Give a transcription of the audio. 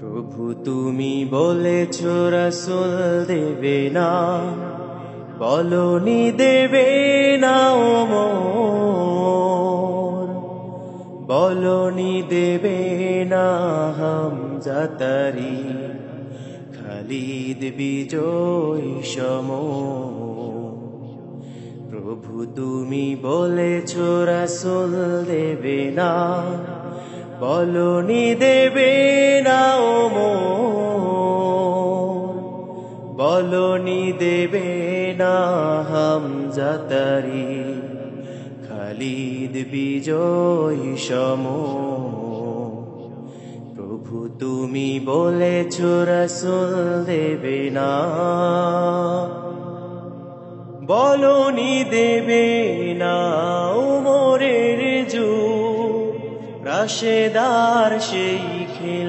প্রভু তুমি বলেছ রাসূল দেবে না, বলনি দেবে না ওমর, বলনি দেবে না হামজা তারি, খালিদ বিজয়ী সমর। প্রভু তুমি বলেছ রাসূল দেবে না, বলনি দেবে না ওমর, বলনি দেবে না হামজা তারি, খালিদ বিজয়ী সমর। প্রভু তুমি বলেছ রাসূল দেবে না, বলনি দেবে না ওমরের যুগ, রাশেদার সেই খেলা।